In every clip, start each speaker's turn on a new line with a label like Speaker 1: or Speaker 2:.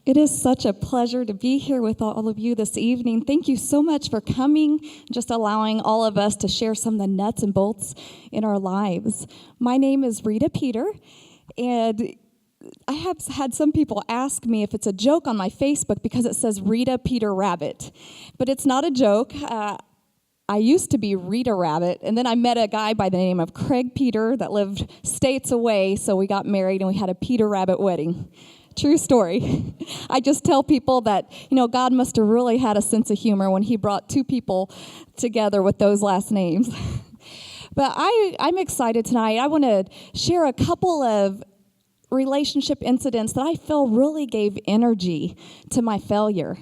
Speaker 1: It is such a pleasure to be here with all of you this evening. Thank you so much for coming, just allowing all of us to share some of the nuts and bolts in our lives. My name is Rita Peter, and I have had some people ask me if it's a joke on my Facebook because it says Rita Peter Rabbit, but it's not a joke. I used to be Rita Rabbit, and then I met a guy by the name of Craig Peter that lived states away, so we got married and we had a Peter Rabbit wedding. True story. I just tell people that, God must have really had a sense of humor when he brought two people together with those last names. But I'm excited tonight. I want to share a couple of relationship incidents that I feel really gave energy to my failure.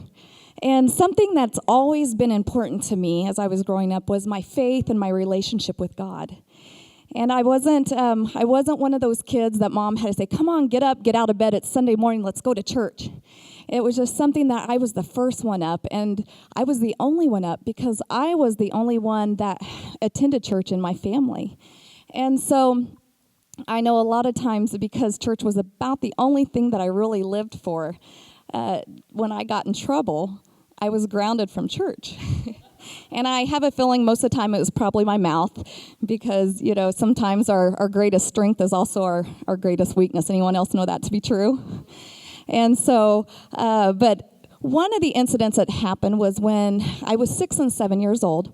Speaker 1: And something that's always been important to me as I was growing up was my faith and my relationship with God. And I wasn't one of those kids that mom had to say, come on, get up, get out of bed, it's Sunday morning, let's go to church. It was just something that I was the first one up, and I was the only one up because I was the only one that attended church in my family. And so I know a lot of times because church was about the only thing that I really lived for, when I got in trouble, I was grounded from church. And I have a feeling most of the time it was probably my mouth because, sometimes our greatest strength is also our greatest weakness. Anyone else know that to be true? And so, but one of the incidents that happened was when I was 6 and 7 years old.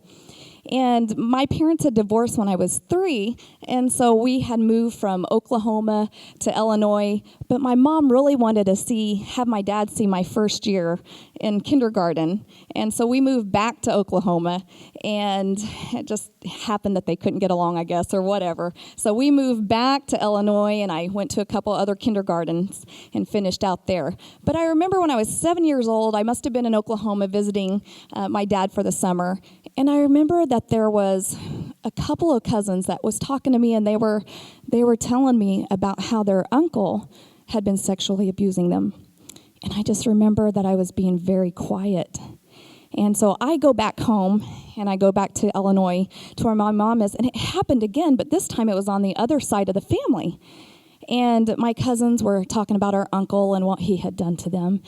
Speaker 1: And my parents had divorced when I was 3, and so we had moved from Oklahoma to Illinois. But my mom really wanted to have my dad see my first year in kindergarten. And so we moved back to Oklahoma, and it just happened that they couldn't get along, I guess, or whatever. So we moved back to Illinois, and I went to a couple other kindergartens and finished out there. But I remember when I was 7 years old, I must have been in Oklahoma visiting my dad for the summer. And I remember that there was a couple of cousins that was talking to me, and they were telling me about how their uncle had been sexually abusing them. And I just remember that I was being very quiet. And so I go back home, and I go back to Illinois to where my mom is, and it happened again, but this time it was on the other side of the family. And my cousins were talking about our uncle and what he had done to them.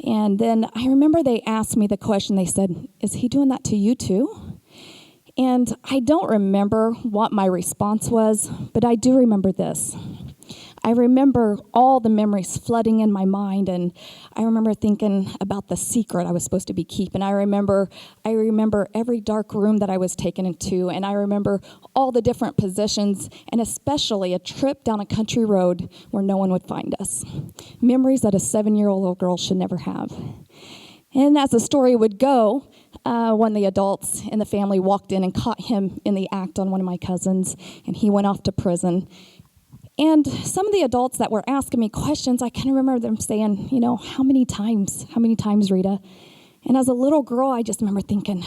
Speaker 1: And then I remember they asked me the question, they said, "Is he doing that to you too?" And I don't remember what my response was, but I do remember this. I remember all the memories flooding in my mind, and I remember thinking about the secret I was supposed to be keeping. I remember every dark room that I was taken into, and I remember all the different positions, and especially a trip down a country road where no one would find us. Memories that a 7-year-old little girl should never have. And as the story would go, one of the adults in the family walked in and caught him in the act on one of my cousins, and he went off to prison. And some of the adults that were asking me questions, I can remember them saying, how many times, Rita? And as a little girl, I just remember thinking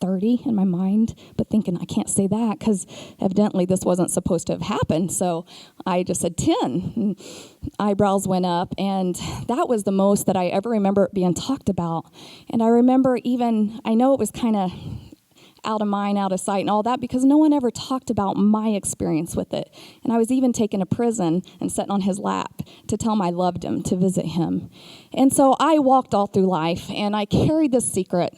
Speaker 1: 30 in my mind, but thinking I can't say that because evidently this wasn't supposed to have happened. So I just said 10. And eyebrows went up, and that was the most that I ever remember it being talked about. And I remember I know it was kind of out of mind, out of sight, and all that, because no one ever talked about my experience with it. And I was even taken to prison and sitting on his lap to tell him I loved him, to visit him. And so I walked all through life, and I carried this secret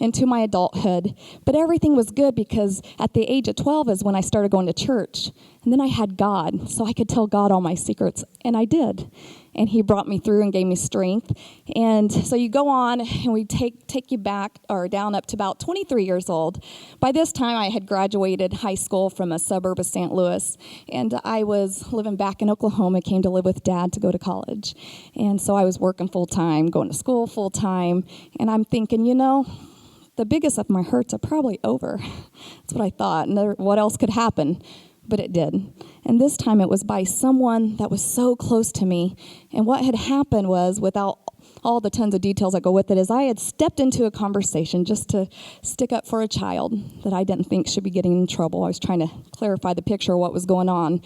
Speaker 1: into my adulthood. But everything was good because at the age of 12 is when I started going to church. And then I had God, so I could tell God all my secrets, and I did. And he brought me through and gave me strength. And so you go on, and we take you back or down up to about 23 years old. By this time, I had graduated high school from a suburb of St. Louis, and I was living back in Oklahoma, came to live with Dad to go to college. And so I was working full-time, going to school full-time, and I'm thinking, the biggest of my hurts are probably over. That's what I thought, and what else could happen? But it did. And this time it was by someone that was so close to me. And what had happened was, without all the tons of details that go with it, is I had stepped into a conversation just to stick up for a child that I didn't think should be getting in trouble. I was trying to clarify the picture of what was going on,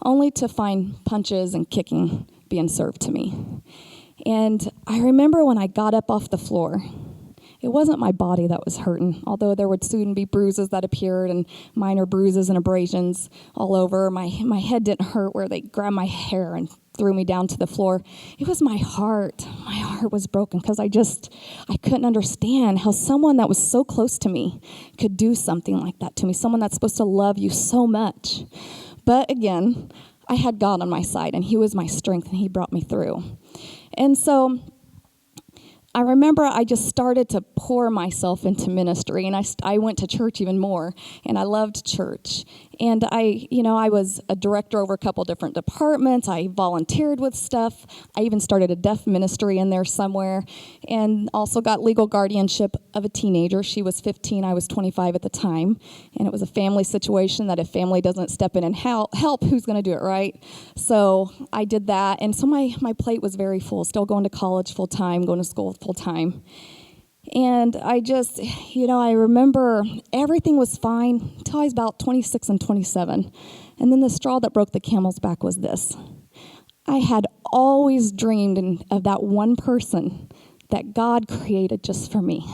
Speaker 1: only to find punches and kicking being served to me. And I remember when I got up off the floor, It wasn't my body that was hurting, although there would soon be bruises that appeared and minor bruises and abrasions all over. My head didn't hurt where they grabbed my hair and threw me down to the floor. It was my heart. My heart was broken because I couldn't understand how someone that was so close to me could do something like that to me, someone that's supposed to love you so much. But again, I had God on my side, and he was my strength, and he brought me through. And so I remember I just started to pour myself into ministry, and I went to church even more, and I loved church. And I was a director over a couple different departments. I volunteered with stuff. I even started a deaf ministry in there somewhere, and also got legal guardianship of a teenager. She was 15, I was 25 at the time, and it was a family situation that if family doesn't step in and help, who's going to do it, right? So I did that, and so my plate was very full, still going to college full-time, going to school full-time. And I remember everything was fine until I was about 26 and 27. And then the straw that broke the camel's back was this. I had always dreamed of that one person that God created just for me.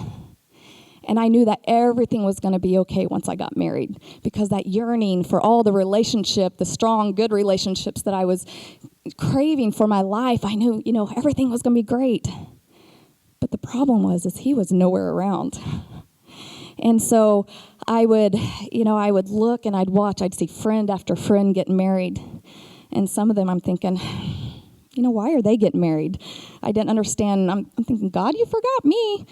Speaker 1: And I knew that everything was going to be okay once I got married, because that yearning for all the relationship, the strong, good relationships that I was craving for my life, I knew, everything was going to be great. But the problem was he was nowhere around. And so I would look and I'd watch. I'd see friend after friend getting married. And some of them I'm thinking, why are they getting married? I didn't understand. I'm thinking, God, you forgot me.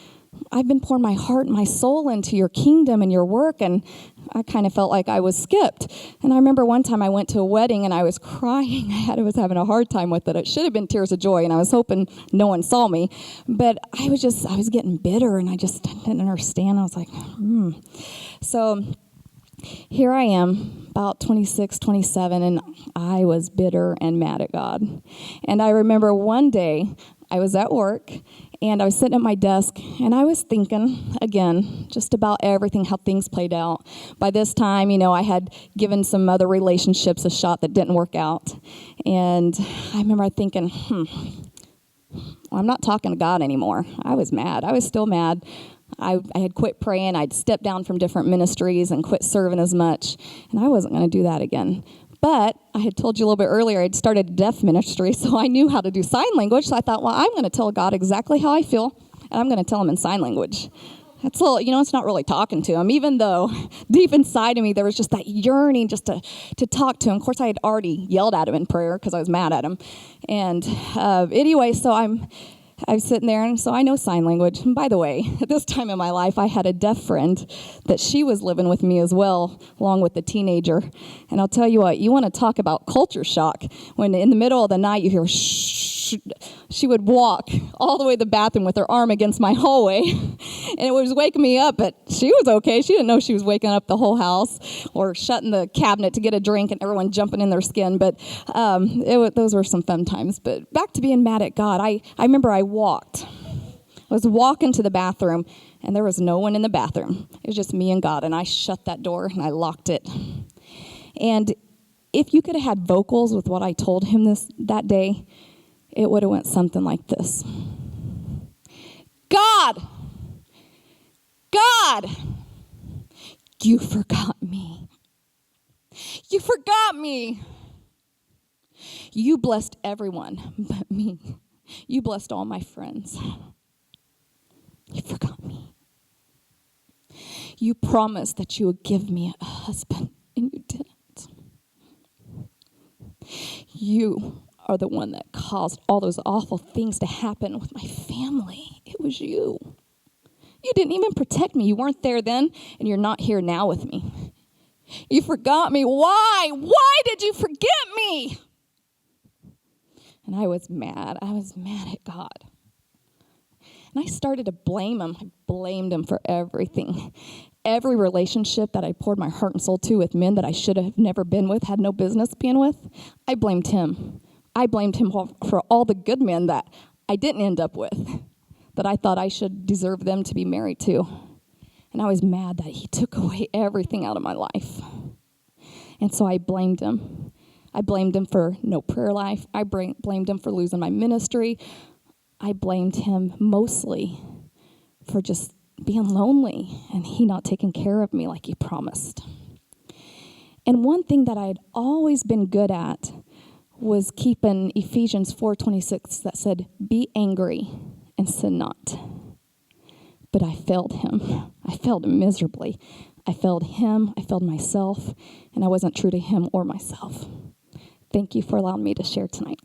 Speaker 1: I've been pouring my heart and my soul into your kingdom and your work, and I kind of felt like I was skipped. And I remember one time I went to a wedding and I was crying. I was having a hard time with it. It should have been tears of joy, and I was hoping no one saw me. But I was getting bitter, and I didn't understand. I was like, So here I am, about 26, 27, and I was bitter and mad at God. And I remember one day I was at work, and I was sitting at my desk, and I was thinking, again, just about everything, how things played out. By this time, I had given some other relationships a shot that didn't work out. And I remember thinking, well, I'm not talking to God anymore. I was mad. I was still mad. I had quit praying. I'd stepped down from different ministries and quit serving as much, and I wasn't going to do that again. But I had told you a little bit earlier, I'd started a deaf ministry, so I knew how to do sign language. So I thought, well, I'm going to tell God exactly how I feel, and I'm going to tell him in sign language. That's a little, it's not really talking to him, even though deep inside of me there was just that yearning just to talk to him. Of course, I had already yelled at him in prayer because I was mad at him. And anyway, so I was sitting there, and so I know sign language. And by the way, at this time in my life, I had a deaf friend that she was living with me as well, along with the teenager. And I'll tell you what, you want to talk about culture shock. When in the middle of the night you hear shh, she would walk all the way to the bathroom with her arm against my hallway. And it was waking me up, but she was okay. She didn't know she was waking up the whole house or shutting the cabinet to get a drink and everyone jumping in their skin. But those were some fun times. But back to being mad at God. I remember I was walking to the bathroom, and there was no one in the bathroom. It was just me and God, and I shut that door, and I locked it. And if you could have had vocals with what I told him that day, it would have went something like this. God, you forgot me. You forgot me. You blessed everyone but me. You blessed all my friends. You forgot me. You promised that you would give me a husband, and you didn't. You are the one that caused all those awful things to happen with my family. It was you. You didn't even protect me. You weren't there then, and you're not here now with me. You forgot me. Why? Why did you forget me? And I was mad. I was mad at God. And I started to blame him. I blamed him for everything. Every relationship that I poured my heart and soul to with men that I should have never been with, had no business being with, I blamed him. I blamed him for all the good men that I didn't end up with, that I thought I should deserve them to be married to. And I was mad that he took away everything out of my life. And so I blamed him. I blamed him for no prayer life. I blamed him for losing my ministry. I blamed him mostly for just being lonely and he not taking care of me like he promised. And one thing that I had always been good at was keeping Ephesians 4:26 that said, be angry and sin not. But I failed him. I failed miserably. I failed him, I failed myself, and I wasn't true to him or myself. Thank you for allowing me to share tonight.